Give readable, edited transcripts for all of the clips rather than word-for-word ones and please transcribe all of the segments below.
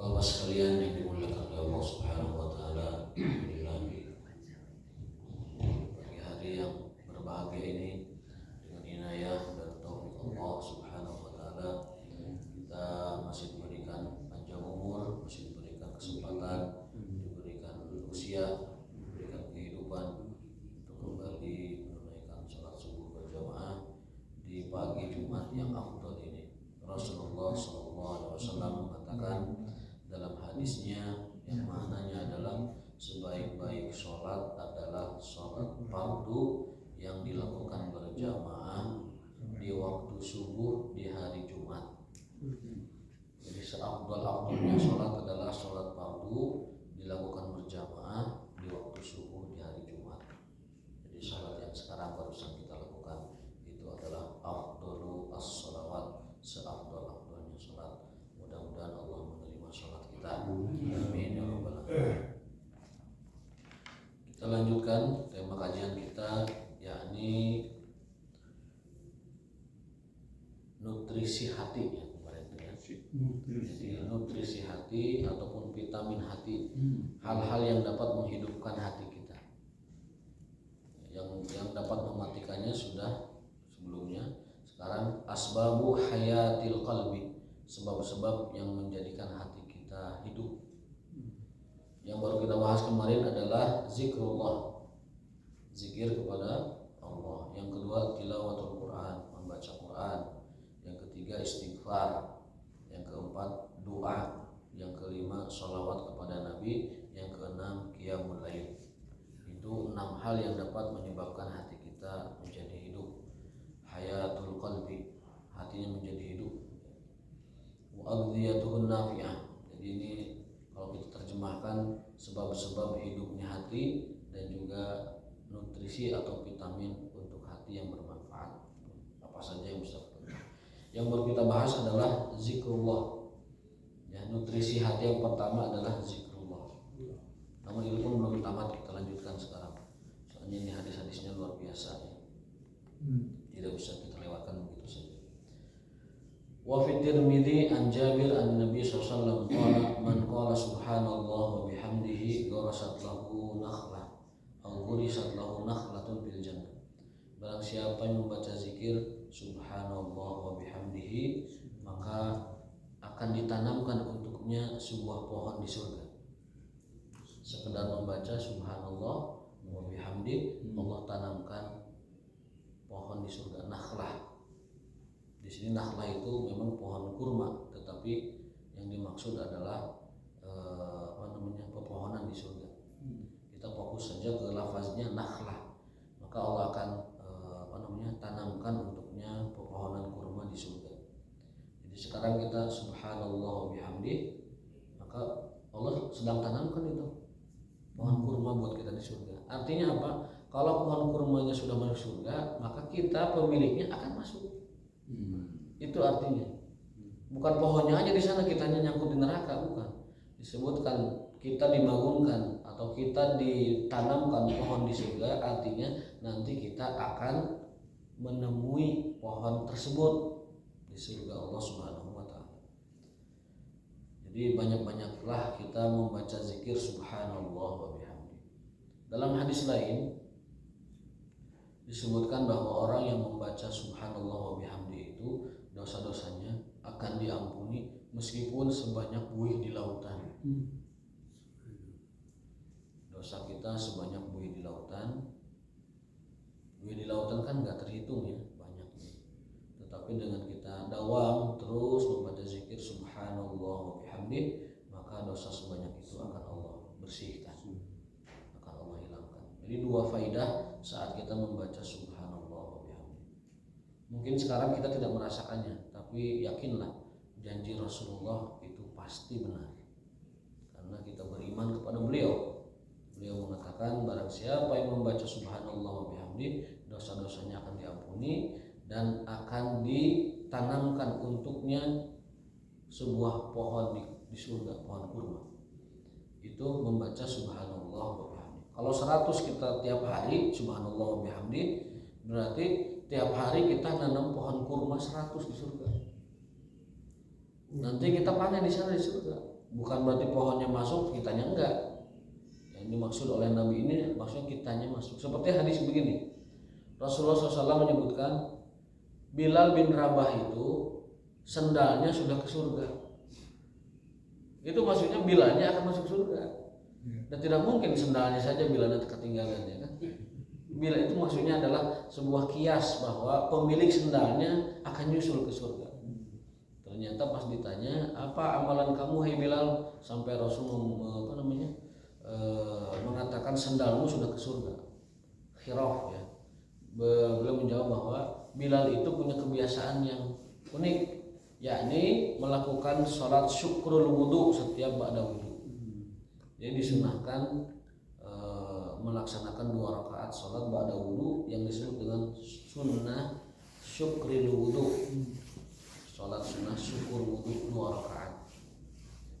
Bapak sekalian yang dimuliakan oleh Allah Subhanahu wa taala, alhamdulillah pagi hari yang berbahagia ini dengan inayah dan taufik Allah Subhanahu wa taala kita masih diberikan panjang umur, masih diberikan kesempatan, diberikan usia, diberikan kehidupan untuk kembali menunaikan salat subuh berjamaah di pagi Jumat yang afdal ini. Rasulullah SAW mengatakan dalam hadisnya yang maknanya adalah sebaik-baik sholat adalah sholat fardu yang dilakukan berjamaah di waktu subuh di hari Jumat. Jadi seafdal-afdalnya sholat adalah sholat fardu dilakukan berjamaah di waktu subuh di hari Jumat. Jadi sholat yang sekarang barusan kita lakukan itu adalah afdalu as-sholawat, seafdal-afdalnya sholat. Mudah-mudahan Allah menerima sholat kita. Amin ya rabbal alamin. Kita lanjutkan tema kajian kita, yakni nutrisi hati ya kemarin ya. Jadi nutrisi hati ataupun vitamin hati, hal-hal yang dapat menghidupkan hati kita. Yang dapat mematikannya sudah sebelumnya. Sekarang asbabu hayatil qalbi, sebab-sebab yang menjadikan hati kita hidup. Yang baru kita bahas kemarin adalah zikrullah, zikir kepada Allah. Yang kedua tilawatul Quran, membaca Quran. Yang ketiga istighfar. Yang keempat doa. Yang kelima sholawat kepada Nabi. Yang keenam qiyamul lail. Itu 6 hal yang dapat menyebabkan hati kita menjadi hidup. Hayatul qalbi, hatinya menjadi hidup. Wa'adhiyatuhun nafi'ah. Jadi ini kalau kita terjemahkan sebab-sebab hidupnya hati dan juga nutrisi atau vitamin untuk hati yang bermanfaat. Apa saja yang bisa kita. Yang baru kita bahas adalah zikrullah. Ya, nutrisi hati yang pertama adalah zikrullah. Namun itu pun belum tamat, kita lanjutkan sekarang. Soalnya ini hadis-hadisnya luar biasa ya. Tidak bisa kita lewatkan begitu saja. Wa fi Tirmidzi an Jabir an Nabi sallallahu alaihi wasallam qala man qala subhanallah wa bihamdihi gharasat lahu nakhlah aw ghurisat lahu nakhlatun fil jannah. Barang siapa yang membaca zikir subhanallah wa bihamdihi, maka akan ditanamkan untuknya sebuah pohon di surga. Sekedar membaca subhanallah wa bihamdi, Allah tanamkan pohon di surga, nakhlah. Di sini nakhlah itu memang pohon kurma, tetapi yang dimaksud adalah pepohonan di surga. Kita fokus saja ke lafaznya nakhlah, maka Allah akan tanamkan untuknya pepohonan kurma di surga. Jadi sekarang kita subhanallah wa bihamdi, maka Allah sedang tanamkan itu pohon kurma buat kita di surga. Artinya apa? Kalau pohon kurmanya sudah masuk surga, maka kita pemiliknya akan masuk. Itu artinya. Bukan pohonnya aja di sana kitanya nyangkut di neraka, bukan. disebutkan kita dibangunkan atau kita ditanamkan pohon di surga, artinya nanti kita akan menemui pohon tersebut di surga Allah Subhanahu wa taala. Jadi banyak-banyaklah kita membaca zikir subhanallah wa bihamdi. Dalam hadis lain disebutkan bahwa orang yang membaca subhanallah wa bihamdi itu dosa-dosanya akan diampuni meskipun sebanyak buih di lautan. Dosa kita sebanyak buih di lautan. Buih di lautan kan nggak terhitung ya banyaknya. Tetapi dengan kita dawam terus membaca zikir subhanallah wa bihamdi, maka dosa sebanyak itu akan Allah bersihkan, akan Allah hilangkan. Jadi dua faidah saat kita membaca subhanallah wa bihamdi. Mungkin sekarang kita tidak merasakannya, tapi yakinlah janji Rasulullah itu pasti benar. Karena kita beriman kepada beliau. Beliau mengatakan barang siapa yang membaca subhanallah wa bihamdi, dosa-dosanya akan diampuni dan akan ditanamkan untuknya sebuah pohon di surga, pohon kurma. Itu membaca subhanallah wa bihamdi. Kalau 100 kita tiap hari subhanallah wa bihamdi, berarti tiap hari kita nanam pohon kurma 100 di surga. Nanti kita panen di sana di surga. Bukan berarti pohonnya masuk, kitanya enggak. Yang dimaksud oleh Nabi ini maksudnya kitanya masuk. Seperti hadis begini, Rasulullah SAW menyebutkan Bilal bin Rabah itu sendalnya sudah ke surga. Itu maksudnya Bilalnya akan masuk surga. Dan tidak mungkin sendalnya saja Bilalnya ketinggalan, ya kan? Bilal itu maksudnya adalah sebuah kias bahwa pemilik sendalnya akan nyusul ke surga. Ternyata pas ditanya apa amalan kamu hai Bilal, sampai Rasul mengatakan sendalmu sudah ke surga. Khiraf ya. Beliau menjawab bahwa Bilal itu punya kebiasaan yang unik, yakni melakukan sholat syukrul wudu setiap ba'da wudu. Jadi disunahkan melaksanakan 2 rakaat sholat ba'da wudu yang disebut dengan sunnah syukrul wudu. Sholat sunnah syukur wudu 2 rakaat.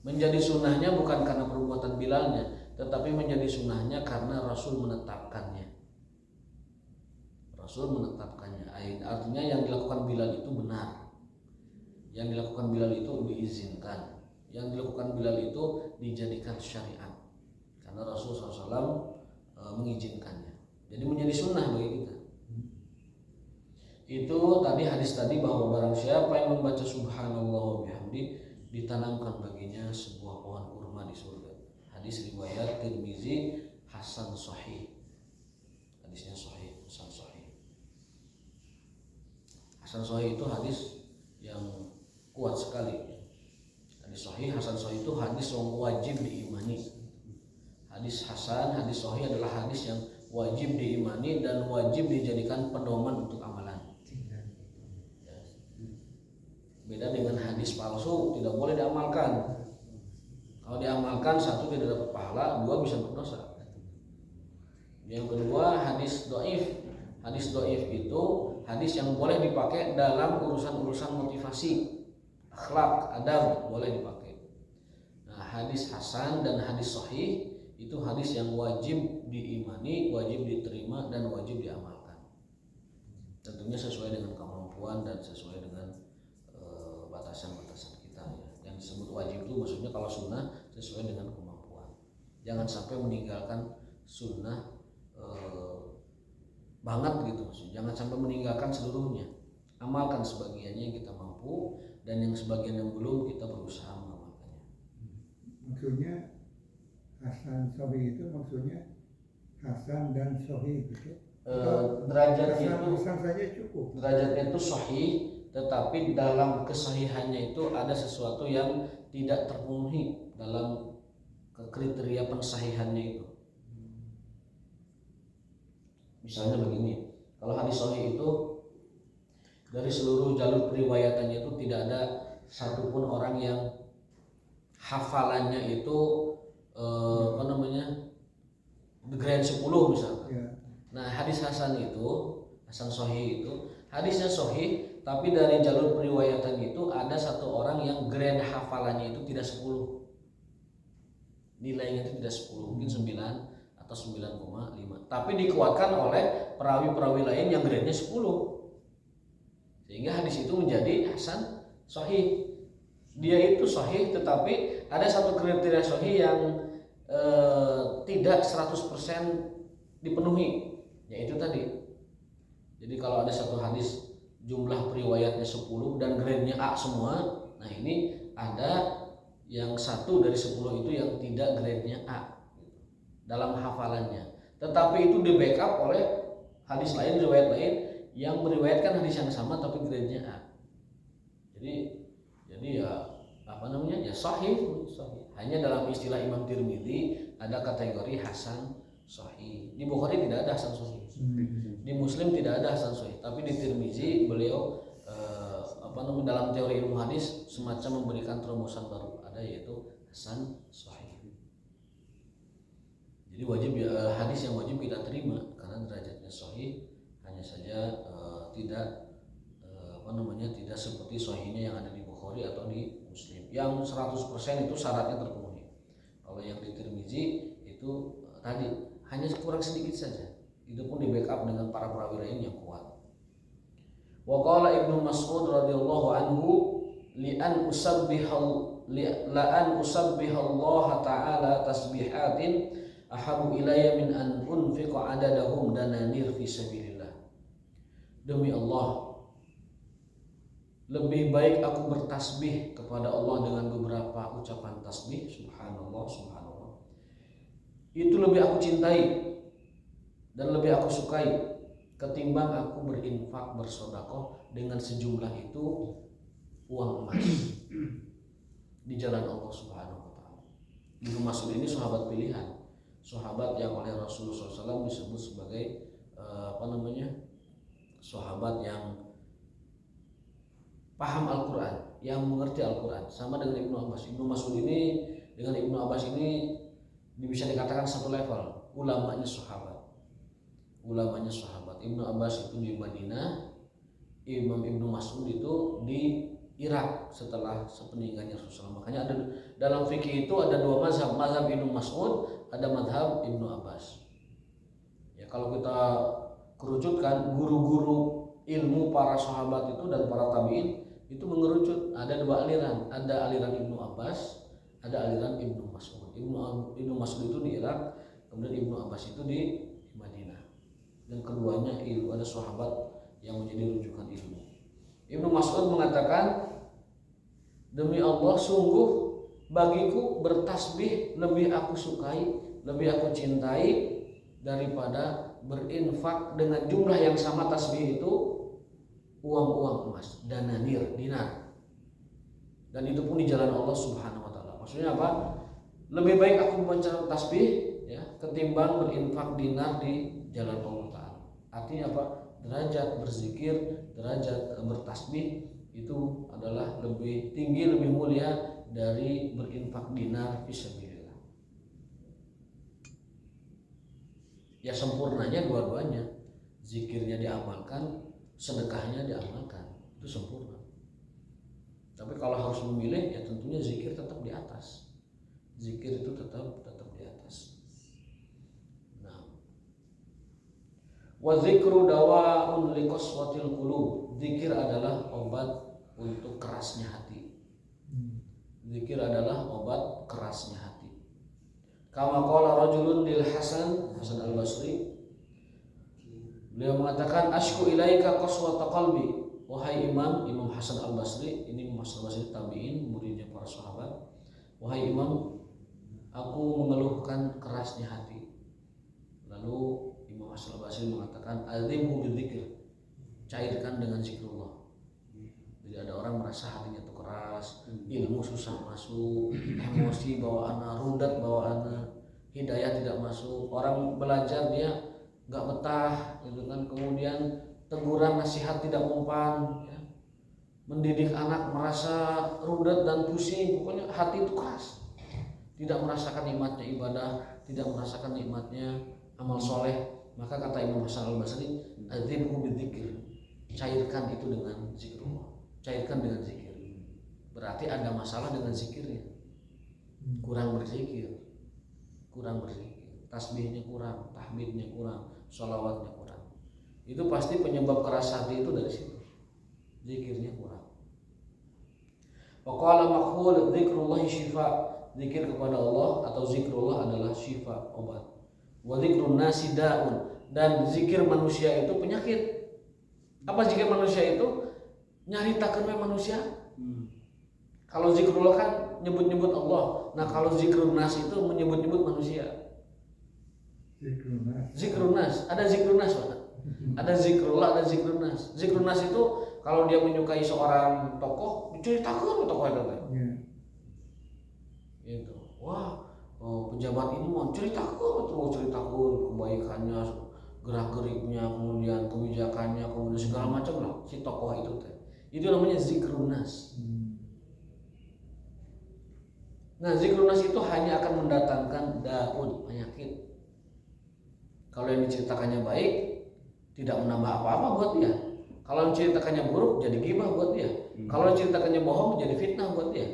Menjadi sunnahnya bukan karena perbuatan Bilalnya, tetapi menjadi sunnahnya karena Rasul menetapkannya. Rasul menetapkannya. Artinya yang dilakukan Bilal itu benar. Yang dilakukan Bilal itu diizinkan. Yang dilakukan Bilal itu dijadikan syariat. Karena Rasul SAW mengizinkannya. Jadi menjadi sunnah bagi kita. Itu tadi hadis tadi bahwa barang siapa yang membaca subhanallah wa bihamdi, ditanamkan baginya sebuah pohon kurma di surga. Hadis riwayat Tirmizi hasan sahih. Hadisnya sahih, hasan sahih. Hasan sahih itu hadis yang kuat sekali. Hadis sahih, hasan sahih itu hadis yang wajib diimani. Hadis hasan, hadis sahih adalah hadis yang wajib diimani dan wajib dijadikan pedoman untuk amalan. Beda dengan hadis palsu, tidak boleh diamalkan. Kalau diamalkan, 1 tidak dapat pahala, 2 bisa berdosa. Yang kedua hadis dhaif. Hadis dhaif itu hadis yang boleh dipakai dalam urusan-urusan motivasi, akhlak, adab, boleh dipakai. Nah, hadis hasan dan hadis sahih itu hadis yang wajib diimani, wajib diterima dan wajib diamalkan. Tentunya sesuai dengan kemampuan dan sesuai dengan batasan-batasan kita ya. Yang disebut wajib itu maksudnya kalau sunnah sesuai dengan kemampuan. Jangan sampai meninggalkan sunnah banget gitu maksudnya. Jangan sampai meninggalkan seluruhnya. Amalkan sebagiannya yang kita mampu dan yang sebagian yang belum kita berusaha mengamalkannya. Maksudnya hasan sahih itu maksudnya hasan dan sahih gitu. Derajatnya itu hasan saja cukup. Derajatnya itu sahih, tetapi dalam kesahihannya itu ada sesuatu yang tidak terpenuhi dalam kriteria pensahihannya itu. Misalnya begini, kalau hadis sahih itu dari seluruh jalur periwayatannya itu tidak ada satupun orang yang hafalannya itu grade 10 misalkan. Ya. Nah, hadis hasan itu, hasan sahih itu hadisnya sahih, tapi dari jalur periwayatan itu ada satu orang yang grand hafalannya itu tidak 10. nilainya itu tidak 10, mungkin 9 atau 9,5. Tapi dikuatkan oleh perawi-perawi lain yang grade-nya 10. Sehingga hadis itu menjadi hasan sahih. Dia itu sahih, tetapi ada satu kriteria sahih yang tidak 100% dipenuhi, yaitu tadi. Jadi kalau ada satu hadis jumlah periwayatnya 10 dan grade-nya A semua, nah ini ada yang 1 dari 10 itu yang tidak grade-nya A dalam hafalannya. Tetapi itu di backup oleh hadis lain, riwayat lain yang meriwayatkan hadis yang sama tapi grade-nya A. Jadi ya apa namanya? Ya sahih. Hanya dalam istilah Imam Tirmidzi ada kategori hasan sahih. Di Bukhari tidak ada hasan sahih. Di Muslim tidak ada hasan sahih, tapi di Tirmidzi beliau dalam teori ilmu hadis semacam memberikan terobosan baru, ada yaitu hasan sahih. Jadi wajib hadis yang wajib kita terima karena derajatnya sahih, hanya saja tidak tidak seperti sahihnya yang ada di Bukhari atau di Muslim yang 100% itu syaratnya terpenuhi. Kalau yang di Tirmidzi itu tadi hanya kurang sedikit saja, itu pun di backup dengan para perawi lain yang kuat. Wa qala Ibnu Mas'ud radhiyallahu anhu li'an usabbiha Allah ta'ala tasbihatin ahabu ilayya min an unfiqa adadahum dananir fi sabilillah. Demi Allah, lebih baik aku bertasbih kepada Allah dengan beberapa ucapan tasbih, subhanallah, subhanallah. Itu lebih aku cintai dan lebih aku sukai ketimbang aku berinfak, bersedekah dengan sejumlah itu uang emas di jalan Allah Subhanahu wa taala. Ibnu Mas'ud ini sahabat pilihan, sahabat yang oleh Rasulullah SAW disebut sebagai sahabat yang paham Al-Quran, yang mengerti Al-Quran, sama dengan Ibnu Abbas. Ibnu Mas'ud ini dengan Ibnu Abbas ini bisa dikatakan satu level, ulamanya sahabat. Ibnu Abbas itu di Madinah, Imam Ibnu Mas'ud itu di Irak setelah sepeninggalnya Rasulullah. Makanya ada dalam fikih itu ada dua mazhab, mazhab Ibnu Mas'ud, ada mazhab Ibnu Abbas. Ya kalau kita kerucutkan guru-guru ilmu para sahabat itu dan para tabi'in itu mengerucut, ada dua aliran, ada aliran Ibnu Abbas, ada aliran Ibnu Mas'ud. Ibnu Mas'ud itu di Irak, kemudian Ibnu Abbas itu di Madinah. Dan keduanya itu ada sahabat yang menjadi rujukan ilmu. Ibnu Mas'ud mengatakan, demi Allah sungguh bagiku bertasbih lebih aku sukai, lebih aku cintai daripada berinfak dengan jumlah yang sama tasbih itu uang-uang emas, dananir, dinar. Dan itu pun di jalan Allah Subhanahu wa taala. Maksudnya apa? Lebih baik aku membaca tasbih ya ketimbang berinfak dinar di jalan Allah taala. Artinya apa? Derajat berzikir, derajat bertasbih itu adalah lebih tinggi, lebih mulia dari berinfak dinar fisabilillah. Ya sempurnanya dua-duanya, zikirnya diamalkan, sedekahnya diamalkan, itu sempurna. Tapi kalau harus memilih, ya tentunya zikir tetap di atas. Zikir itu tetap di atas. Nah, wa dzikru dawa'un liqaswatil qulub. Zikir adalah obat untuk kerasnya hati. Zikir adalah obat kerasnya hati. Kama qala rajulun lil Hasan Al-Basri, beliau mengatakan asyku ilaika qaswata qalbi. Wahai Imam Hasan Al-Basri, ini Imam Hasan Al-Basri tabi'in, muridnya para sahabat. Wahai Imam, aku mengeluhkan kerasnya hati. Lalu Imam Hasan Al-Basri mengatakan azimhu bidzikr, cairkan dengan zikrullah. Jadi ada orang merasa hatinya itu keras, ilmu susah masuk, emosi bawaannya, rudat bawaannya, hidayah tidak masuk. Orang belajar dia nggak betah, gitu kan. Kemudian teguran nasihat tidak mempan, ya. Mendidik anak merasa rudat dan pusing. Pokoknya hati itu keras, tidak merasakan nikmatnya ibadah, tidak merasakan nikmatnya amal soleh. Maka kata Imam Hasan Al-Basri, adzibhu bidzikr, cairkan itu dengan zikrullah, cairkan dengan zikir. Berarti ada masalah dengan zikirnya, kurang berzikir. kurang berzikir, tasbihnya kurang, tahmidnya kurang, sholawatnya kurang. Itu pasti penyebab keras hati itu dari situ, zikirnya kurang. Waqala Makhul zikrullah syifa, zikir kepada Allah atau zikrullah adalah syifa, obat. Wa zikrun nasi daun, dan zikir manusia itu penyakit. Apa zikir manusia itu? Nyaritakeun we manusia. Kalau zikrullah kan nyebut-nyebut Allah. Nah, kalau zikrun nas itu menyebut-nyebut manusia. Zikrun nas, ada zikrun nas, Pak. Ada zikrullah, ada zikrun nas. Zikrun nas itu kalau dia menyukai seorang tokoh, diceritakan tokoh itu. Gitu. Wah, pejabat ini mau ceritakan kebaikannya, gerak-geriknya, kemudian kebijakannya, kemudian segala macam lah si tokoh itu teh. Itu namanya zikrun nas. Nah, zikrun nas itu hanya akan mendatangkan daun, penyakit. Kalau yang diceritakannya baik, tidak menambah apa-apa buat dia. Kalau yang diceritakannya buruk, jadi ghibah buat dia. Kalau yang diceritakannya bohong, jadi fitnah buat dia.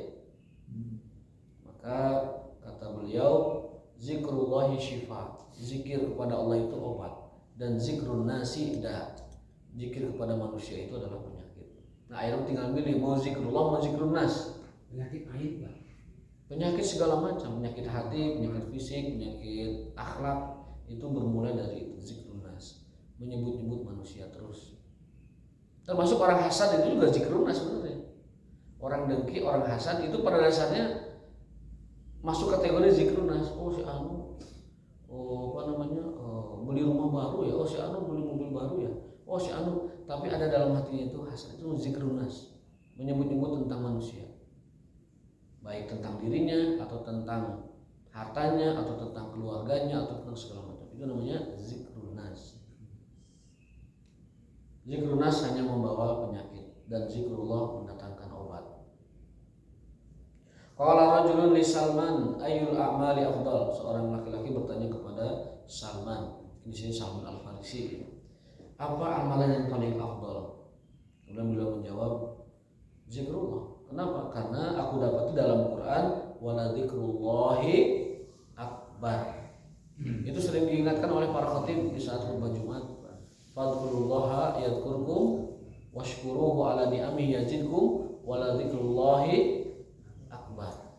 Maka kata beliau, zikrullahi syifa, zikir kepada Allah itu obat, dan zikrun nasi da, zikir kepada manusia itu adalah penyakit. Nah, akhirnya tinggal milih mau zikrullah mau zikrun nas. Penyakit aib, Pak. Penyakit segala macam, penyakit hati, penyakit fisik, penyakit akhlak, itu bermula dari itu, zikrun nas, menyebut-nyebut manusia terus. Termasuk orang hasad itu juga zikrun nas sebenarnya. Orang dengki, orang hasad itu pada dasarnya masuk kategori zikrun nas. Oh si anu, beli rumah baru ya. Oh si anu beli mobil baru ya. Oh si anu, tapi ada dalam hatinya itu hasad, itu zikrun nas, menyebut-nyebut tentang manusia, baik tentang dirinya atau tentang hartanya atau tentang keluarganya atau tentang segala macam. Itu namanya zikrun nas. Zikrun nas hanya membawa penyakit, dan zikrullah mendatangkan obat. Qala rajulun li Salman ayyul a'mali afdal. Seorang laki-laki bertanya kepada Salman, di sini Salman Al-Farisi, apa amalan yang paling afdal? Kemudian beliau menjawab, zikrullah. Kenapa? Karena aku dapati dalam Quran wala dzikrullahi akbar. Itu sering diingatkan oleh para khatib di saat khutbah Jumat. Fadhkurullaha yadhkurkum washkuruhu ala ni'amihi yazidkum wala dzikrullahi akbar.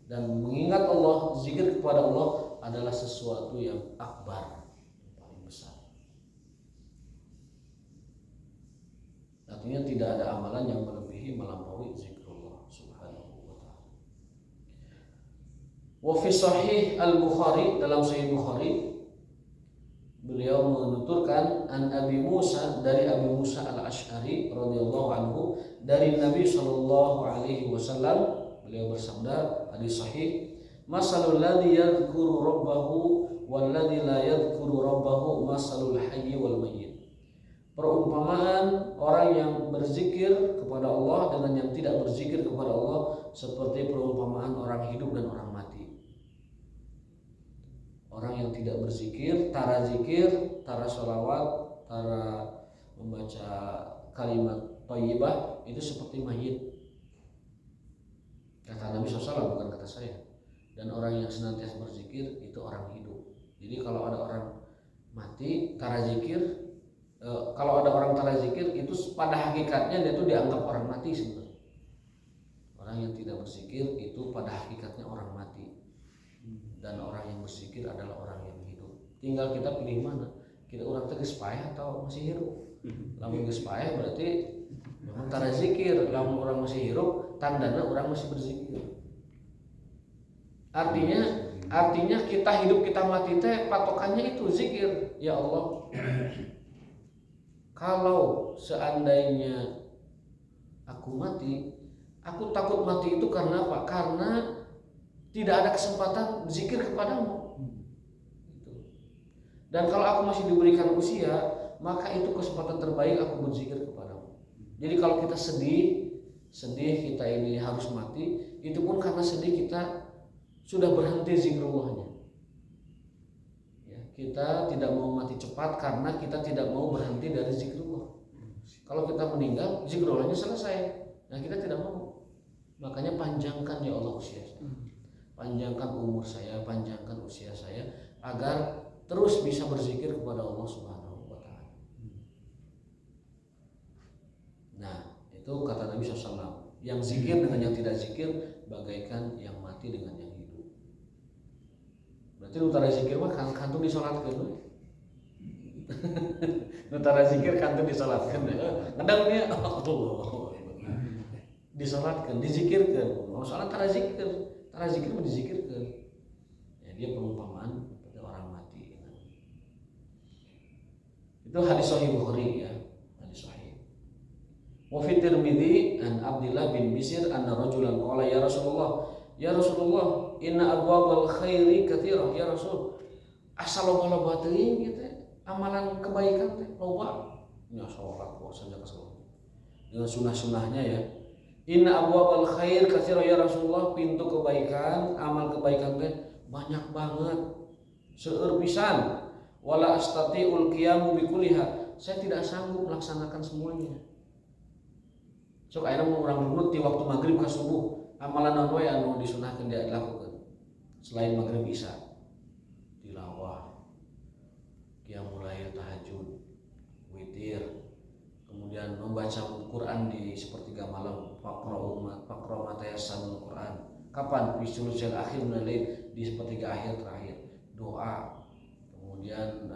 Dan mengingat Allah, zikir kepada Allah adalah sesuatu yang akbar, yang paling besar. Artinya tidak ada amalan yang melebihi melampaui zikrullah subhanahu wa ta'ala. Wa fi sahih al-Bukhari, dalam sahih Bukhari beliau menuturkan an Abi Musa, dari Abi Musa al-Asy'ari radhiyallahu anhu, dari Nabi sallallahu alaihi wasallam, beliau bersabda, hadis sahih, masalul ladzi yadhkuru rabbahu wal ladzi la yadhkuru rabbahu masalul hayyi wal mayyit. Perumpamaan orang yang berzikir kepada Allah dengan yang tidak berzikir kepada Allah seperti perumpamaan orang hidup dan orang mati. Orang yang tidak berzikir, tara zikir, tara sholawat, tara membaca kalimat thayyibah, itu seperti mayit. Kata Nabi SAW, bukan kata saya. Dan orang yang senantiasa berzikir itu orang hidup. Jadi kalau ada orang mati, tara zikir, kalau ada orang tara zikir, itu pada hakikatnya dia itu dianggap orang mati sebenarnya. Orang yang tidak berzikir itu pada hakikatnya orang mati. Dan orang yang berzikir adalah orang yang hidup. Tinggal kita pilih mana. Kita orang geus payah atau masih hirup. Lamun geus payah berarti memang tara zikir. Lamun orang masih hirup, tandana orang masih berzikir. Artinya kita hidup kita mati teh patokannya itu zikir. Ya Allah, kalau seandainya aku mati, aku takut mati itu karena apa? Karena tidak ada kesempatan zikir kepadamu. Dan kalau aku masih diberikan usia, maka itu kesempatan terbaik aku berzikir kepadamu. Jadi kalau kita sedih kita ini harus mati, itu pun karena sedih kita sudah berhenti zikrullahnya. Ya, kita tidak mau mati cepat karena kita tidak mau berhenti dari zikrullah. Kalau kita meninggal, zikrullahnya selesai. Nah, kita tidak mau. Makanya panjangkan ya Allah usia. panjangkan umur saya, panjangkan usia saya agar terus bisa berzikir kepada Allah Subhanahu wa taala. Nah, itu kata Nabi SAW, yang zikir dengan yang tidak zikir bagaikan yang mati dengan yang hidup. Berarti utara zikir mah kantu disolatkeun. Utara zikir kantu disolatkeun. Kadangnya Allah disolatkeun, dizikirkeun. Soalnya tara zikir mah dizikirkeun. Ya, dia perumpamaan seperti orang mati. Itu hadis sahih Bukhari ya, hadis sahih. Wa fi Tirmidzi an Abdullah bin Bishr anna rajulan qala ya Rasulullah inna abwabal khairi katsirah ya Rasul. Asal loba teuing kitu amalan kebaikan teh loba. Nya salat puasa zakat dengan sunah-sunahnya ya. Inna abwabal khair katsirah ya Rasulullah, pintu kebaikan, amal kebaikan teh banyak banget. Seueur pisan. Wala astati'ul qiyamu bikulliha. Saya tidak sanggup melaksanakan semuanya. Sok ayeuna mun urang nurut di waktu maghrib ka subuh, amalan naon wae anu disunahkeun dia lakukeun. Selain maghrib isya, tilawah, qiyamul lail, tahajud, witir, kemudian membaca Quran di sepertiga malam, faqra'u ma tayassarul Quran. Kapan? Fi sulusil akhir minal lail, di sepertiga akhir terakhir. Doa, kemudian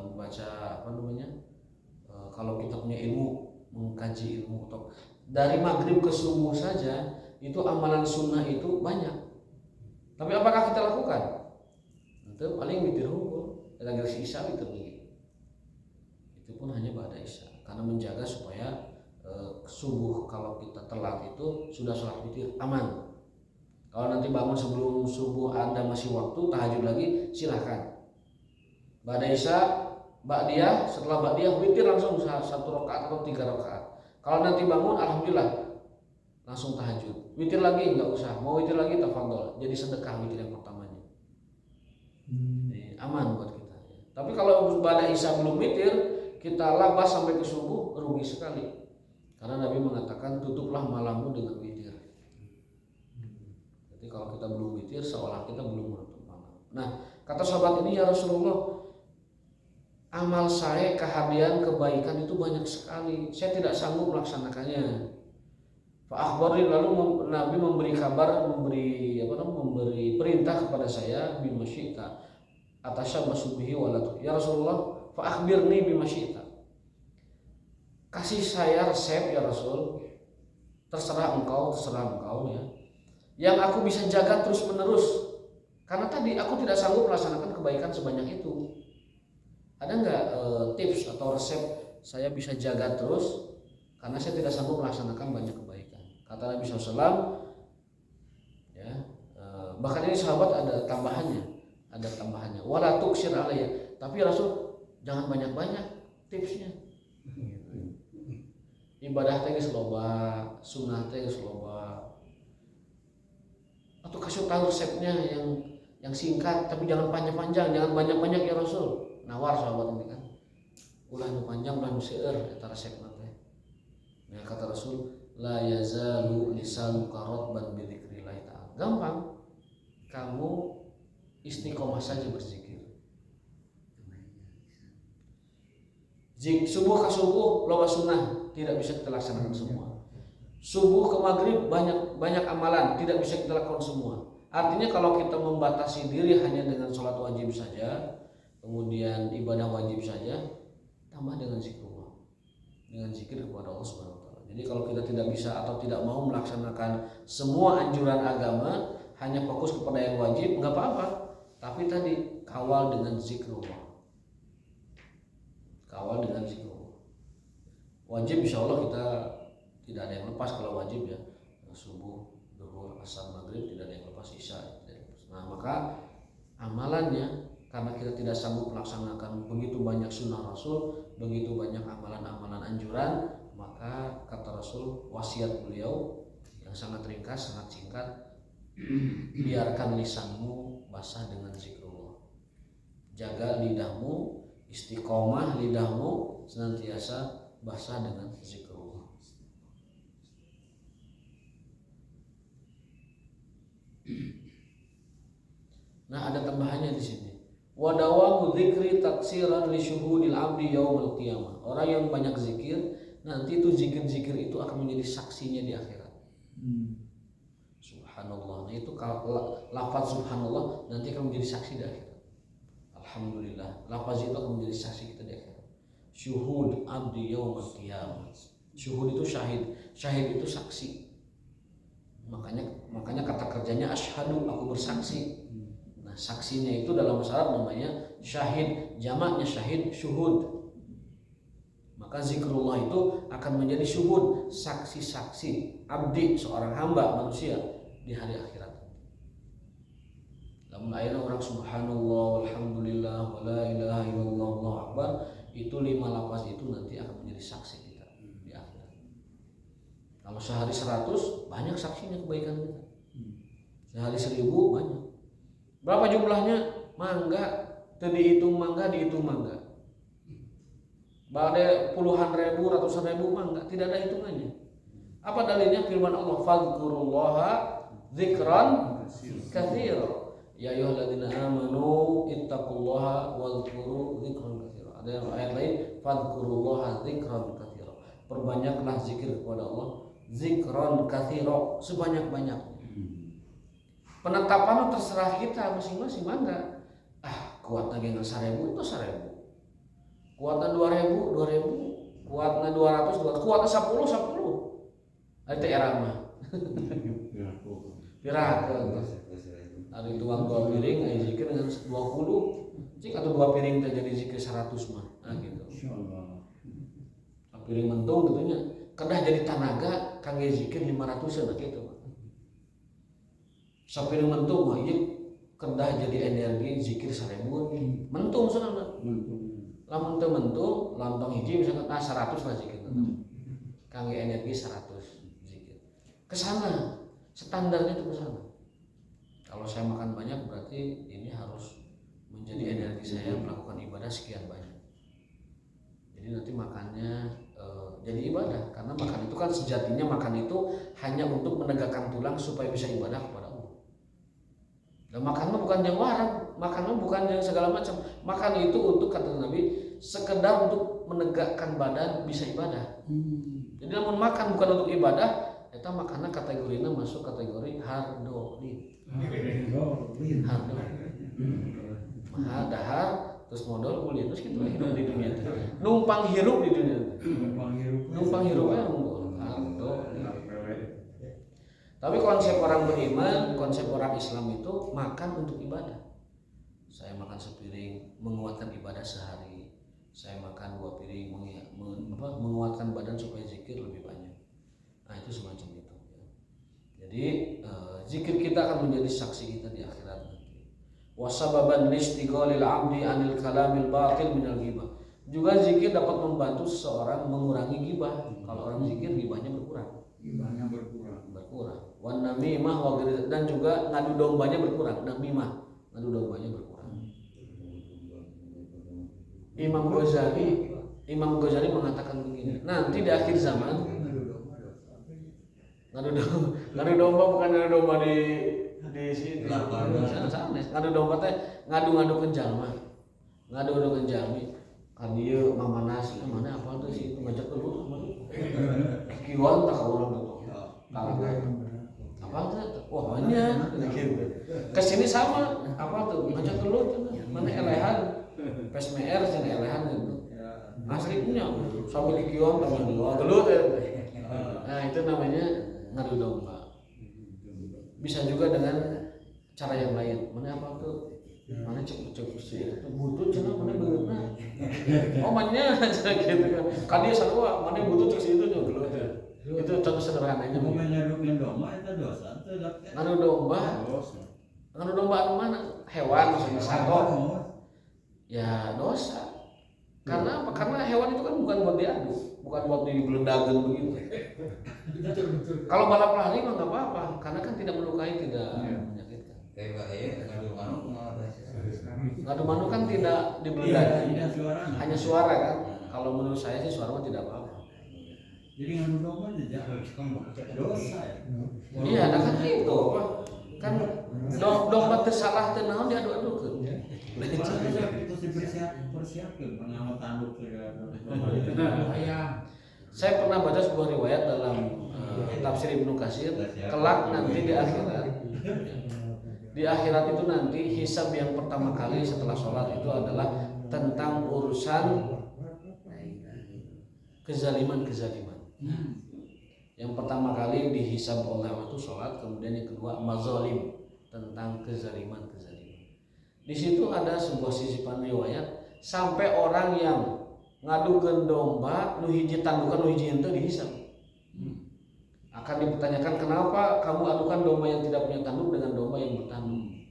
membaca kalau kita punya ilmu, mengkaji ilmu atau dari maghrib ke subuh saja itu amalan sunnah itu banyak. Tapi apakah kita lakukan? Itu paling witir hukum, lagi isya witir lagi. Itu pun hanya ba'da isya, karena menjaga supaya subuh kalau kita telat itu sudah sholat witir aman. Kalau nanti bangun sebelum subuh Anda masih waktu tahajud lagi, silahkan. Ba'da isya, ba'diyah, setelah ba'diyah witir langsung 1 rakaat atau 3 rakaat. Kalau nanti bangun alhamdulillah langsung tahajud. Witir lagi enggak usah, mau witir lagi tafadhol. Jadi sedekah witir yang pertamanya. Jadi aman buat kita. Tapi kalau ba'da isya belum witir, kita labas sampai ke subuh, rugi sekali. Karena Nabi mengatakan tutuplah malammu dengan witir. Jadi kalau kita belum witir, seolah kita belum menutup malam. Nah, kata sahabat ini, ya Rasulullah, amal saya, kehadian, kebaikan itu banyak sekali. Saya tidak sanggup melaksanakannya. Fa akhbari, lalu Nabi memberi kabar, memberi perintah kepada saya bima syi'ta atasyabbasu bihi walatu. Ya Rasulullah, fa akhbirni bima syi'ta. Kasih saya resep ya Rasul. Terserah engkau ya. Yang aku bisa jaga terus menerus. Karena tadi aku tidak sanggup melaksanakan kebaikan sebanyak itu. Ada nggak tips atau resep saya bisa jaga terus karena saya tidak sanggup melaksanakan banyak kebaikan? Kata Nabi SAW, ya, bahkan ini sahabat ada tambahannya. Wala tuksir alayya, tapi Rasul jangan banyak-banyak tipsnya. Ibadah teh geus loba, sunnah teh geus loba. Atau kasih tahu resepnya yang singkat, tapi jangan panjang-panjang, jangan banyak-banyak ya Rasul. Nawar sahabat ini kan, ulah nu panjang ulah nu seueur eta resepna teh. Nah kata Rasul, la yazalu lisanuka ratban bi dzikrillah ta'ala. Gampang, kamu istiqomah saja berzikir. Subuh ke subuh loba sunnah tidak bisa kita laksanakan semua. Subuh ke maghrib banyak amalan tidak bisa kita lakukan semua. Artinya kalau kita membatasi diri hanya dengan sholat wajib saja, kemudian ibadah wajib saja, tambah dengan zikrullah, dengan zikir kepada Allah Subhanahu wa taala. Jadi kalau kita tidak bisa atau tidak mau melaksanakan semua anjuran agama, hanya fokus kepada yang wajib, enggak apa-apa. Tapi tadi kawal dengan zikrullah. Kawal dengan zikrullah. Wajib insya Allah kita tidak ada yang lepas kalau wajib ya. Subuh, zuhur, asar, maghrib tidak ada yang lepas, isya. Nah maka amalannya, karena kita tidak sanggup melaksanakan begitu banyak sunnah Rasul, begitu banyak amalan-amalan anjuran, maka kata Rasul, wasiat beliau yang sangat ringkas, sangat singkat, biarkan lisanmu basah dengan zikrullah. Jaga lidahmu, istiqomah lidahmu senantiasa basah dengan zikrullah. Nah, ada tambahannya di sini. Wa dawamu dzikri taksiran li syuhudil abdi yaumil qiyamah. Orang yang banyak zikir, nanti itu zikir-zikir itu akan menjadi saksinya di akhirat. Subhanallah. Nah, itu kalau lafaz subhanallah nanti akan menjadi saksi di akhirat. Alhamdulillah. Lafaz itu akan menjadi saksi kita di akhirat. Syuhud abdi yaumil qiyamah. Syuhud itu syahid. Syahid itu saksi. Makanya kata kerjanya asyhadu, aku bersaksi. Nah, saksinya itu dalam bahasa Arab namanya syahid, jamaknya syahid, syuhud. Maka zikrullah itu akan menjadi syuhud, saksi-saksi abdi, seorang hamba manusia di hari akhirat. Lamun ayana orang subhanallah walhamdulillah wala ilaha illallah wallahu akbar, itu 5 lafaz itu nanti akan menjadi saksi kita di akhirat. Kalau sehari 100 banyak saksinya kebaikan kita. Sehari 1000 banyak. Berapa jumlahnya? Mangga, dihitung mangga, dihitung mangga. Ada puluhan ribu, ratusan ribu mangga, tidak ada hitungannya. Apa dalilnya? Firman Allah, fadhkurullaha dzikran katsira. Ya ayyuhalladzina amanu ittaqullaha wadhkuru dzikran katsira. Ada ayat lain, fadhkurullaha dzikran katsira. Perbanyaklah zikir kepada Allah, dzikran katsira, sebanyak-banyaknya. Penetapan terserah kita masing-masing, mangga. Kuatna gengan 1000 itu 1000. Kuatna 2000, 2000. Kuatna 200, 200. Kuatna 10, 10. Itu era mah. Pirakeun. Ari tuang 2 piring aya zikir dengan 20. Cik atau 2 piring teh jadi zikir 100 mah. Nah gitu. Insyaallah. Piring mentung gitu nya. Kedah jadi tanaga kangge zikir 500 gitu. Sapiring mentung mah ieu kedah jadi energi zikir 1000 mentung sebenarnya. Lamun teu mentung lantong hiji misalkan 100 lah zikir. Kangge energi 100 zikir. Kesana standarnya itu kesana. Kalau saya makan banyak berarti ini harus menjadi energi saya melakukan ibadah sekian banyak. Jadi nanti makannya jadi ibadah, karena makan itu kan sejatinya makan itu hanya untuk menegakkan tulang supaya bisa ibadah kepada Allah. Dan makan mah bukan yang warang, makan mah bukan yang segala macam. Makan itu untuk, kata Nabi, sekedar untuk menegakkan badan bisa ibadah. Jadi namun makan bukan untuk ibadah, eta makanna kategorina masuk kategori hardolin. Hardolin. Mahal dahar terus modal ulin terus gitu hidup di dunia. Numpang hirup di dunia. Numpang hirup ya hardolin. Tapi konsep orang beriman, konsep orang Islam itu makan untuk ibadah. Saya makan sepiring menguatkan ibadah sehari. Saya makan 2 piring menguatkan badan supaya zikir lebih banyak. Nah itu semacam itu. Jadi zikir kita akan menjadi saksi kita di akhirat nanti. Wasababan listighalil abdi anil kalamil batil minal ghibah. Juga zikir dapat membantu seseorang mengurangi ghibah. Kalau orang zikir ghibahnya berkurang. Ghibahnya berkurang. Wan namimah dan juga ngadu dombanya berkurang. Namimah, ngadu dombanya berkurang. Imam Ghazali mengatakan begini, nanti di akhir zaman ngadu domba bukan ngadu domba di sini. Sana. Ngadu domba teh ngadu-ngadukeun jalma. Ngadu-ngadukeun jalmi. Kan dieu mamanas mana apa tuh sih itu ngajak dulu sama dia. Kiwan tak urang tuh. Apa tuh? Wah banyak gitu. Kesini sama apa tuh? Ngajak dulu mana elehan, pesmer cenah elehan gitu. Aslinya sampai kikion teman dulu tuh. Nah itu namanya ngadu domba. Bisa juga dengan cara yang lain. Mana apa tuh? Mana cek sih itu butut cenah mana beungeutna. Oh mannya gitu kan. Kadieu sarua mana butut cek situ nya dulu tuh. Itu contoh sederhananya. Ngadu domba itu dosa tuh. Ngadu domba. Ngadu domba anu mana? Hewan maksudnya sato. Ya dosa. Karena apa? Karena hewan itu kan bukan buat diadu, bukan buat dibelendagen begitu. Kalau balap lari mah nggak apa-apa, karena kan tidak melukai, tidak menyakitkan. Ngadu manu kan tidak dibelendagen, hanya suara kan. Kalau menurut saya sih suara mah tidak apa-apa. Jadi ngadu domba aja dosa ya. Iya, nah kan itu kan Domba teu salah teu naon diadu-adukeun. Ya. Itu persiapkan mengamat tanduk ayam. Saya pernah baca sebuah riwayat dalam tafsir Ibnu Katsir, kelak nanti di akhirat itu nanti hisab yang pertama kali setelah sholat itu adalah tentang urusan kezaliman. Yang pertama kali dihisab oleh Allah itu sholat, kemudian yang kedua mazalim, tentang kezaliman. Di situ ada sebuah sisipan riwayat sampai orang yang ngadukeun domba nu hiji tandukan nu hiji henteu dihisab. Akan dipertanyakan kenapa kamu adukan domba yang tidak punya tanduk dengan domba yang bertanduk.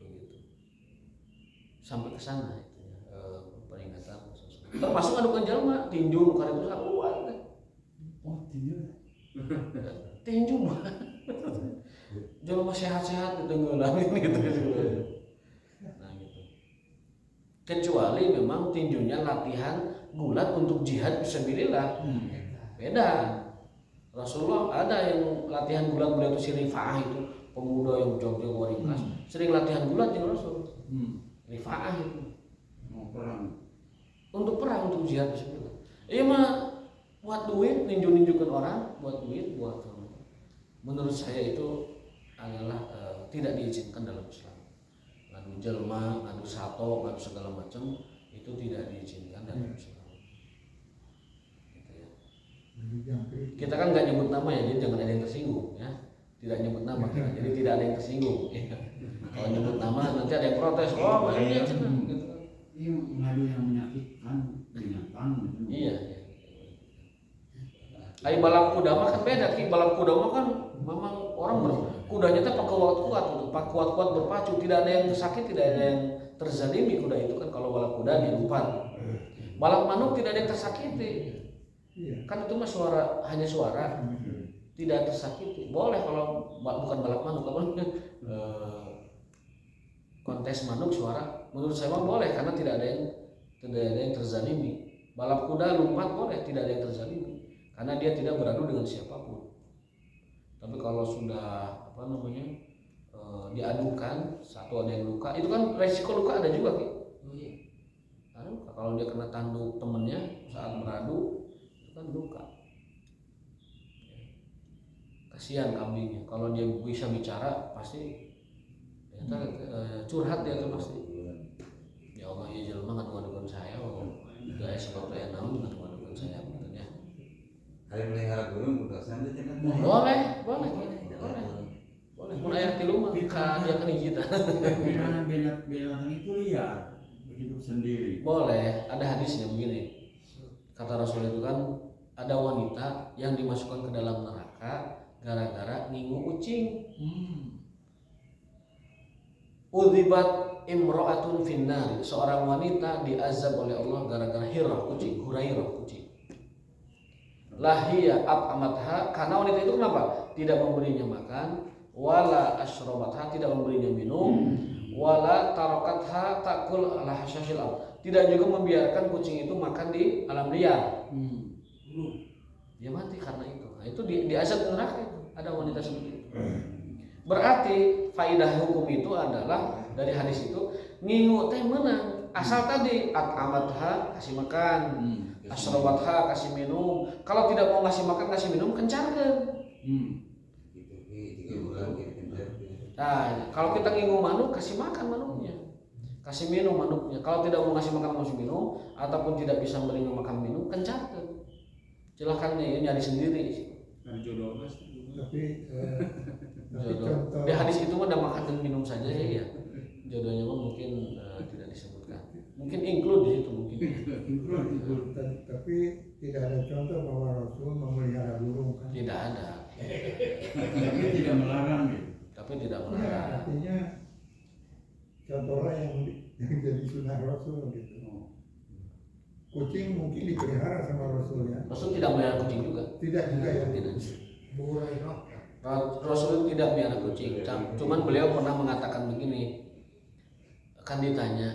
Begitu. Sampai ke sana itu peringatan. Termasuk adukan jalma tinju nu karep kuat. Oh, tinju. Tinju mah. Jalma sehat-sehat gitu ngeulang gitu. Nah gitu. Kecuali memang tinjunya latihan gulat untuk jihad fisabilillah. Beda. Rasulullah ada yang latihan gulat, beliau itu si Rifa'ah itu pemuda yang jago-jago waringkas, sering latihan gulat dengan Rasul. Rifa'ah itu. Untuk perang, untuk jihad fisabilillah. Iya mah buat duit, ninju-ninjukan orang, buat duit, buat menurut saya itu adalah tidak diizinkan dalam Islam. Ngadu jelma, ngadu sato, ngadu segala macam itu tidak diizinkan dalam Islam. Gitu ya. Kita kan nggak nyebut nama ya, jadi jangan ada yang tersinggung ya. Tidak nyebut nama, jadi tidak ada yang tersinggung. Kalau nyebut nama nanti ada yang protes, oh ini aja gitu. Ini mengadu yang menyakitkan binatang. Iya. Ari balap kuda mah kan beda, balap kuda mah kan memang orang kudanya teh kuat-kuat berpacu, tidak ada yang tersakit, tidak ada yang terzalimi kuda itu kan kalau balap kuda diumpan. Balap manuk tidak ada yang tersakiti. Kan itu mah hanya suara. Tidak tersakiti. Boleh kalau bukan balap manuk, kalau kontes manuk suara menurut saya mah boleh karena tidak ada yang terzalimi. Balap kuda lompat boleh, tidak ada yang terzalimi. Karena dia tidak beradu dengan siapapun. Tapi kalau sudah diadukan, satu ada yang luka, itu kan resiko luka ada juga Ki. Kalau dia kena tanduk temennya saat beradu, itu kan luka. Kasihan kambingnya. Kalau dia bisa bicara pasti curhat dia tuh pasti. Ya Allah ya jelema ngadu-ngadukeun saya, udah sebab saya naon ngadu-ngadukeun saya. Hari melihara burung udah santai kan? Boleh. Mun aya tilu mah ka dia kan hiji tah. Binatang itu liar, hidup sendiri. Boleh, ada hadisnya begini. Kata Rasul itu kan ada wanita yang dimasukkan ke dalam neraka gara-gara ngingu kucing. Udzibat imra'atun finnar, seorang wanita diazab oleh Allah gara-gara hurairah kucing. Lahia at'amatha, karena wanita itu kenapa? Tidak memberinya makan, wala asyrabatha, tidak memberinya minum, wala tarakatha takul ala hasyashil ard, tidak juga membiarkan kucing itu makan di alam liar. Dia mati karena itu. Nah, itu diazab neraka itu. Ada wanita seperti itu. Berarti faidah hukum itu adalah dari hadis itu ngingu teh menang. Asal tadi at'amatha kasih makan, asyrabatha kasih minum. Kalau tidak mau ngasih makan kasih minum kencarkeun. Nah, kalau kita ngingu manuk kasih makan manuknya, kasih minum manuknya. Kalau tidak mau ngasih makan kasih minum, ataupun tidak bisa memberi makan minum kencarkeun. Silakan nih nyari sendiri. Jodoh mas. Tapi Jodoh. Di hadis itu mah ada makan dan minum saja ya. Jodohnya mah mungkin tidak disebutkan. Mungkin include di situ mungkin. Tapi tidak ada contoh bahwa Rasul memelihara burung kan? Tidak ada. Tapi tidak melarang gitu. Tapi tidak Nah, melarang. artinya contohnya yang jadi sunnah Rasul gitu. Kucing mungkin dipelihara sama Rasul ya. Rasul tidak melihara kucing juga. Tidak juga ya. Tidak. Burairah. Rasul tidak melihara kucing. Cuman beliau pernah mengatakan begini. Kan ditanya,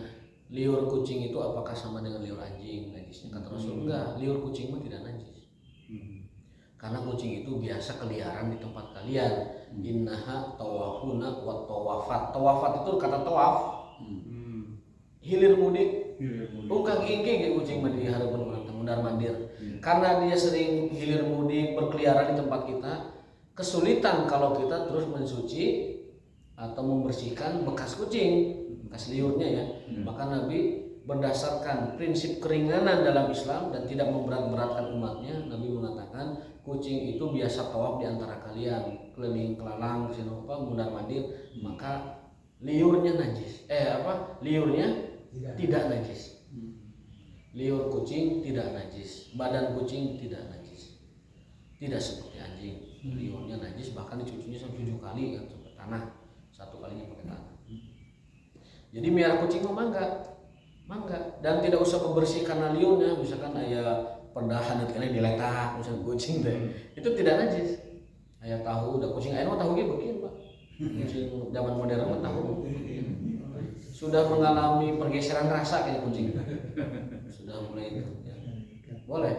liur kucing itu apakah sama dengan liur anjing najisnya? Kata Rasul enggak, liur kucing mah tidak najis. karena kucing itu biasa keliaran di tempat kalian. Innaha tawafuna wa tawafat. Tawafat itu kata tawaf, hilir mudik. Bukan ingking kucing mah di harapan orang mundar mandir. Karena dia sering hilir mudik berkeliaran di tempat kita, kesulitan kalau kita terus mensuci atau membersihkan bekas kucing, bekas liurnya ya. Maka Nabi berdasarkan prinsip keringanan dalam Islam dan tidak memberat-beratkan umatnya, Nabi mengatakan kucing itu biasa tawaf di antara kalian, keliling kelalang, mundar mandir, maka liurnya najis. Liurnya tidak najis. Liur kucing tidak najis, badan kucing tidak najis. Tidak seperti anjing, liurnya najis, bahkan dicucinya sampai 7 kali kan, sampai tanah. 1 kalinya pakai tanah. Jadi miara kucing mah mangga dan tidak usah membersih karena liurnya, misalkan aya perdahan itu kalian diletak misalkan kucing teh itu tidak najis. Aya tahu udah kucing aya tahu ge begini Pak. Kucing zaman modern mah tahu sudah mengalami pergeseran rasa kayak kucing sudah mulai itu ya. Boleh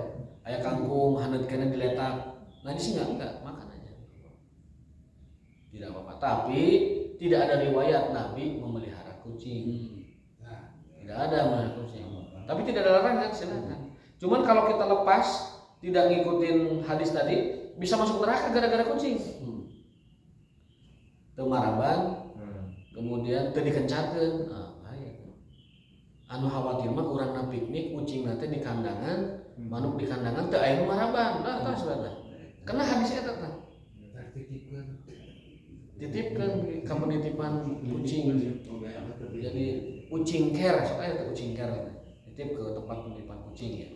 aya kangkung haneut kena diletak najis enggak makan aja tidak apa-apa, tapi tidak ada riwayat Nabi memelihara kucing. Tidak ada memelihara kucing. Tapi tidak ada larangan, silakan. Cuman kalau kita lepas tidak ngikutin hadis tadi bisa masuk neraka gara-gara kucing. Teu maraban, kemudian teu dikencarkeun, bahaya. Anu khawatir mah urangna piknik kucing teh di kandangan, manuk di kandangan teu aya nu maraban. Nah, tah sebenarnya. Karena hadis eta tah. Titipkeun ka penitipan kucing. Jadi kucing care, soalnya kucing care. Titip ke tempat penitipan kucing ya.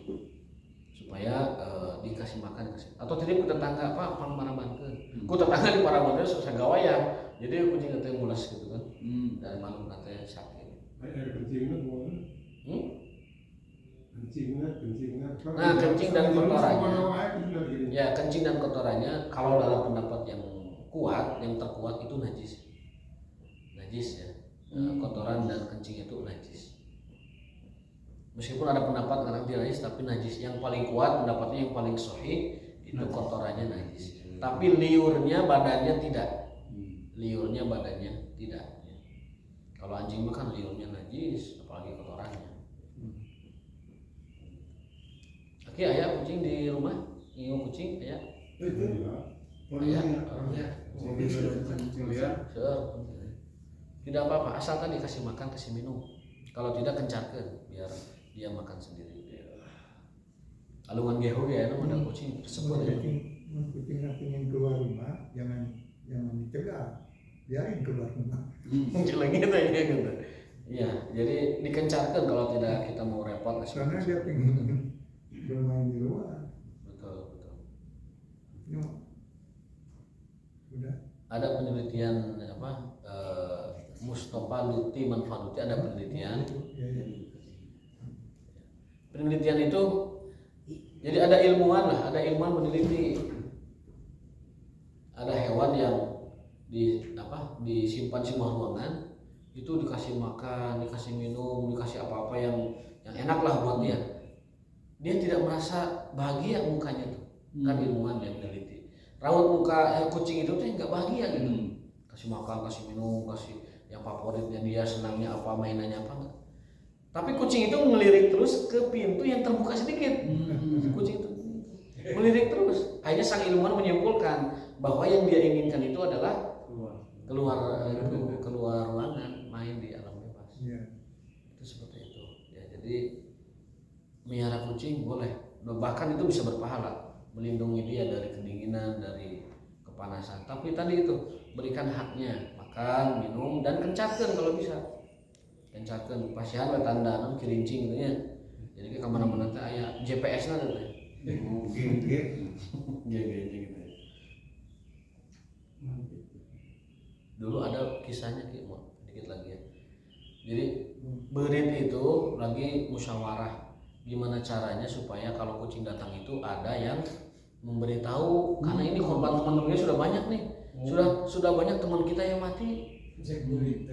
Supaya dikasih makan atau titip ke tetangga Pak marabankeun. Ku tetangga di marabankeun susah gawaya. Jadi kucing teh mules gitu kan. Dan manuk teh sakit. Air kencingnya gimana? Kencingnya. Nah, kencing dan kotorannya. Ya, kencing dan kotorannya kalau dalam pendapat yang kuat, yang terkuat itu najis ya. Kotoran dan kencing itu najis. Meskipun ada pendapat karena dia najis, tapi najis yang paling kuat pendapatnya yang paling sahih itu kotorannya najis. Tapi liurnya badannya tidak. Liurnya badannya tidak. Kalau anjing mah kan liurnya najis, apalagi kotorannya. Oke, ayah kucing di rumah, ingin kucing ayah. Tidak apa-apa, asal tadi kasih makan, kasih minum. Kalau tidak kencarkan, biar dia makan sendiri. Alungan gehu ya, ada kucing tersebut ya. Kucing pengen keluar rumah, jangan dicegah, biarin keluar rumah. Jeleng gitu ya gitu. Iya, jadi dikencarkan kalau tidak kita mau repot. Karena dia pengen bermain di luar. Betul. Udah. Ada penelitian Mustafa Luti Manfaluti ada penelitian. Penelitian itu jadi ada ilmuwan meneliti ada hewan yang disimpan di sebuah ruangan itu dikasih makan, dikasih minum, dikasih apa-apa yang enak lah buat dia. Dia tidak merasa bahagia mukanya tuh. Kan ilmuwan yang meneliti. Raut muka kucing itu tuh nggak bahagia gitu. Kasih makan, kasih minum, kasih yang favoritnya dia, senangnya apa, mainannya apa enggak. Tapi kucing itu ngelirik terus ke pintu yang terbuka sedikit. Kucing itu melirik terus. Akhirnya sang ilmuwan menyimpulkan bahwa yang dia inginkan itu adalah keluar ruangan, main di alam bebas. Itu seperti itu. Ya, jadi melihara kucing boleh, bahkan itu bisa berpahala, melindungi dia dari kedinginan, dari kepanasan. Tapi tadi itu berikan haknya, makan, minum, dan kencarkan kalau bisa. Kencarkan pasihan we tanda kirincing gitu ya. Jadi ke kemana-mana teh aya GPS-na teh. gitu. Dulu ada kisahnya dikit lagi ya. Jadi berit itu lagi musyawarah gimana caranya supaya kalau kucing datang itu ada yang memberitahu, karena ini korban teman-temannya sudah banyak nih. Sudah banyak teman kita yang mati.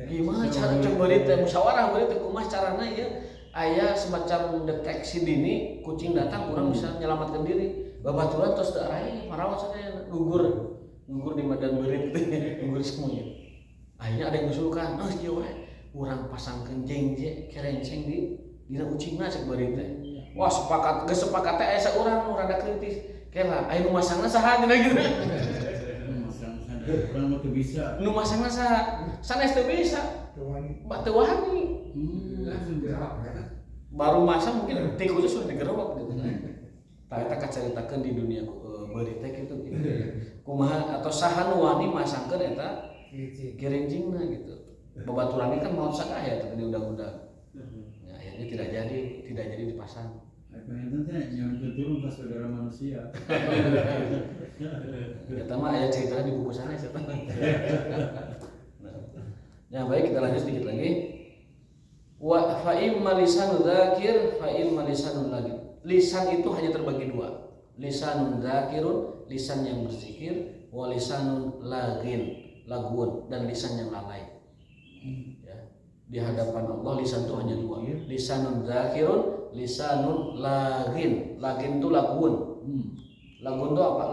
Gimana cara cek berit musyawarah berit kumaha carana ya? Aya semacam deteksi dini kucing datang kurang bisa menyelamatkan diri. babaturan terus teu aing marawat sadaya gugur di Medan Beurit gugur semuanya. Akhirnya ada yang ngusulkan, oh ieu we urang pasangkeun jengje kerenceng di dina ucingna cek beurit teh. Wah geus sepakat teh aya saurang nu rada kritis. Kela aya nu masangna saha cenah gitu. Kurang mah teu bisa. Nu masangna saha? Sanes teu bisa. Teu wani. Baru masa mungkin tikusnya sudah digerobak gitu kan. Tah eta kacaritakeun di dunia beurit teh kitu gitu. Kumaha atau saha nu wani masangkeun eta kirinjingna gitu. Babaturan ini kan mau sakaya teh di undang-undang. Ya, akhirnya tidak jadi dipasang. Pengen teh nyawa turun ke saudara manusia. Eta mah aya ceritanya di buku sanes eta. Ya baik, kita lanjut sedikit lagi. Wa fa imma lisanul dzakir fa imma lisanul lagin. Lisan itu hanya terbagi dua. Lisanun dzakirun, lisan yang berzikir, wa lisanun lagin, lagun, dan lisan yang lalai. Ya. Di hadapan Allah lisan itu hanya dua. Lisanun dzakirun, lisanun lagin. Lagin itu lagun. Lagun itu apa?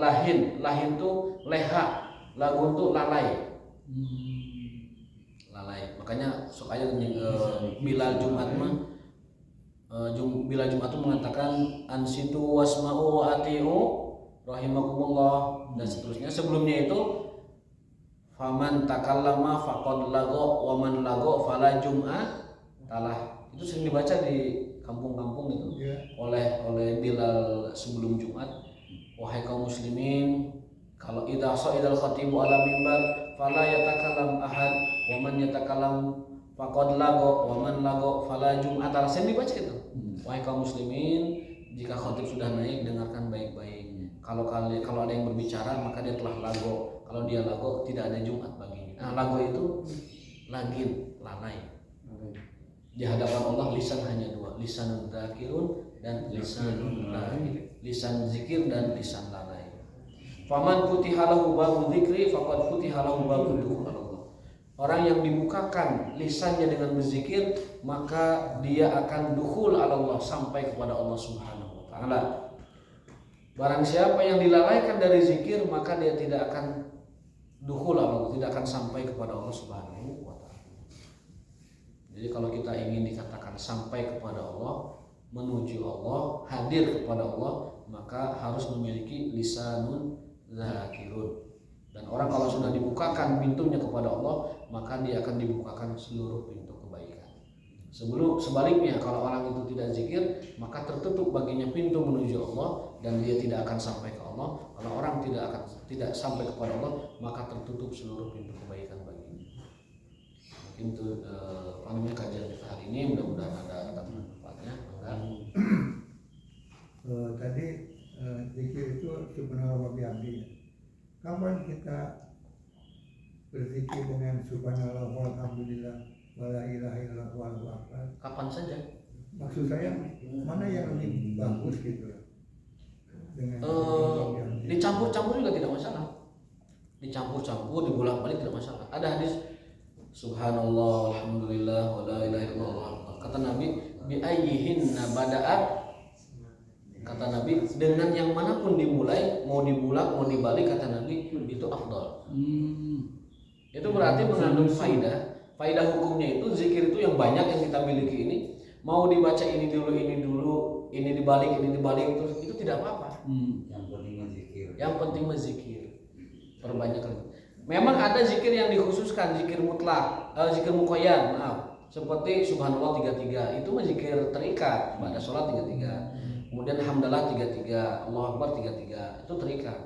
Lahin itu leha. Lagun itu lalai. Lalai. Makanya supaya Bilal Jumat mah Bilal Jumat itu mengatakan ansitu wasma'u wa ati'u rahimakumullah dan seterusnya. Sebelumnya itu faman takallama faqad lago wa man lago fala jum'a talah. Itu sering dibaca di kampung-kampung itu oleh Bilal sebelum Jumat. Wahai kaum muslimin, kalau idza sa'idal khatibu ala mimbar fala yatakallam ahad wa man yatakallam faqad lago wa man lago fala jum'ata. Sering dibaca itu. Wahai kaum muslimin, jika khatib sudah naik dengarkan baik-baik. Kalau ada yang berbicara maka dia telah lago. Kalau dia lago tidak ada Jumat baginya. Nah, lago itu lagin, lalai. Di hadapan Allah lisan hanya dua, lisanun dzakirun dan lisanun lagin. Lisan zikir dan lisan lalai. Faman futihalahu babul dzikri faqad futihalahu babul dukhul. Orang yang dibukakan lisannya dengan berzikir, maka dia akan dukhul ala Allah, sampai kepada Allah Subhanahu wa taala. Barang siapa yang dilalaikan dari zikir, maka dia tidak akan dukhul ala Allah, tidak akan sampai kepada Allah Subhanahu wa taala. Jadi kalau kita ingin dikatakan sampai kepada Allah, menuju Allah, hadir kepada Allah, maka harus memiliki lisanun dzakirun. Dan orang kalau sudah dibukakan pintunya kepada Allah, maka dia akan dibukakan seluruh pintu kebaikan. Sebaliknya kalau orang itu tidak zikir, maka tertutup baginya pintu menuju Allah dan dia tidak akan sampai ke Allah. Kalau orang tidak sampai kepada Allah, maka tertutup seluruh pintu kebaikan baginya. Mungkin itu kajian kita hari ini, mudah-mudahan ada manfaatnya. Tadi zikir itu subhanallah wa bihamdihi. Kapan kita berzikir dengan subhanallah walhamdulillah wala ilaha illallah wallahu akbar? Kapan saja. Maksud saya mana yang lebih bagus gitu ya? Dengan Dicampur-campur juga tidak masalah. Dicampur-campur, dibolak-balik tidak masalah. Ada hadis subhanallah walhamdulillah wala ilaha illallah. Kata Nabi, bi ayyihinna bada'at. Kata Nabi, dengan yang manapun dimulai, mau dibulak, mau dibalik, kata Nabi, itu afdal. Itu berarti mengandung faidah. Faidah hukumnya itu, zikir itu yang banyak yang kita miliki ini, mau dibaca ini dulu, ini dibalik, terus itu tidak apa-apa. Yang penting menzikir. Perbanyak lagi. Memang ada zikir yang dikhususkan, zikir mutlak, zikir muqayyad, maaf. Seperti subhanallah 33, itu mah zikir terikat, pada sholat 33. Kemudian hamdalah 33, Allahu Akbar 33, itu terikat.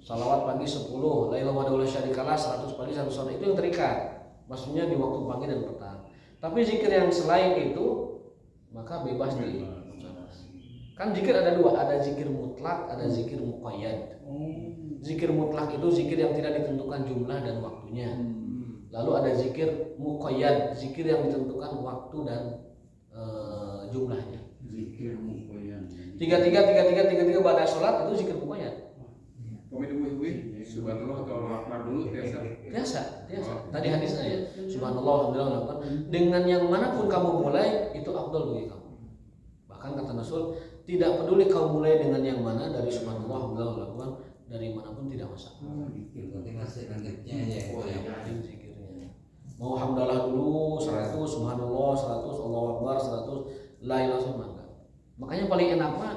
Salawat pagi 10, la ilaha illallah syarikalah 100 pagi 100 sore, itu yang terikat. Maksudnya di waktu pagi dan petang. Tapi zikir yang selain itu maka bebas di. Kan zikir ada dua, ada zikir mutlak, ada zikir muqayyad. Zikir mutlak itu zikir yang tidak ditentukan jumlah dan waktunya. Lalu ada zikir muqayyad, zikir yang ditentukan waktu dan jumlahnya. Zikir muqayyad. 33 pada sholat itu zikir muqayyad. Subhanallah atau Allah Akbar dulu Biasa. Tadi hadisnya ya. Subhanallah alhamdulillah Akbar. Dengan yang manapun kamu mulai itu afdal bagi kamu. Bahkan kata Rasul, tidak peduli kau mulai dengan yang mana, dari subhanallah, alhamdulillah, lakukan dari manapun tidak masalah. Yang penting ngasih nanggapnya aja yang Oh, yang paling penting zikirnya. Mau hamdalah dulu 100, subhanallah 100, Allahu akbar 100, la ilaha illallah enggak. Makanya paling enak mah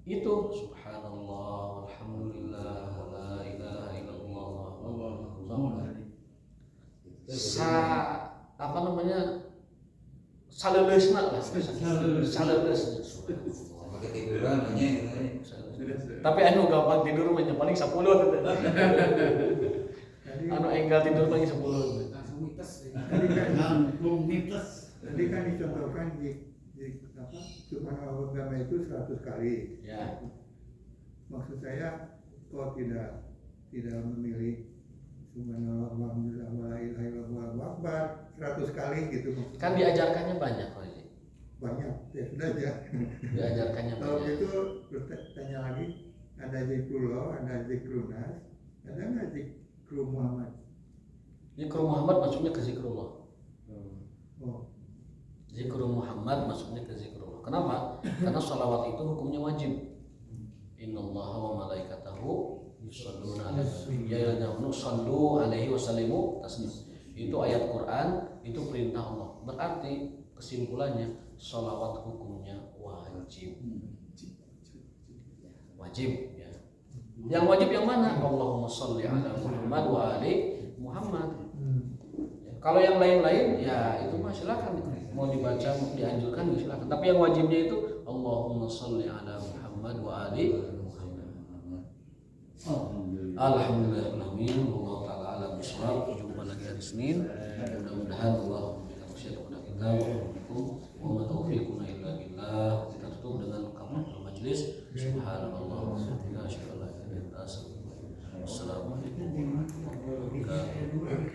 itu subhanallah, alhamdulillah, la ilaha illallah, apa namanya? Saleleusna lah. Saleleusna. sama ketiduran aja Tapi anu gampang tidur mah paling 10. Tadi, Anu enggal tidur paling 10. Langsung mitos. tadi kan Langsung mitos. tadi kan dicontohkan di apa subhanallah wa bihamdihi itu 100 kali. Ya. Maksud saya kok tidak memilih subhanallah walhamdulillah wala ilaha illallah wallahu akbar 100 kali gitu maksudnya. Kan diajarkannya banyak Pak Haji. Banyak ya sudah aja. Diajarkannya Kalau banyak. gitu bertanya lagi, ada zikrullah, ada zikrunas, ada nggak zikru Muhammad? Zikrul Muhammad maksudnya ke zikrullah. Oh, Zikrul Muhammad maksudnya ke zikrullah. Kenapa? Karena sholawat itu hukumnya wajib. Innallaha wa malaikatahu yusholluna 'alan nabi. Ya ayyuhallazina amanu shollu 'alaihi wa sallimu taslima. Itu ayat Quran, itu perintah Allah. Berarti kesimpulannya sholawat hukumnya wajib. Wajib ya. Yang wajib yang mana? Allahumma sholli ala Muhammad wa ali Muhammad. Ya, kalau yang lain-lain ya itu mah silakan mau dibaca, mau dianjurkan ya silakan. Tapi yang wajibnya itu Allahumma sholli ala Muhammad wa ali Muhammad. Alhamdulillah, Allah taala alam bisawab. Jumpa lagi hari Senin. Mudah-mudahan Allah memberikan usia kepada kita. Wa ma taufiquna illa billah. Kita tutup dengan kafaratul majlis. Subhanallah wa bihamdihi asyhadu an la ilaha illa anta astaghfiruka wa atubu ilaik. Assalamualaikum warahmatullahi wabarakatuh.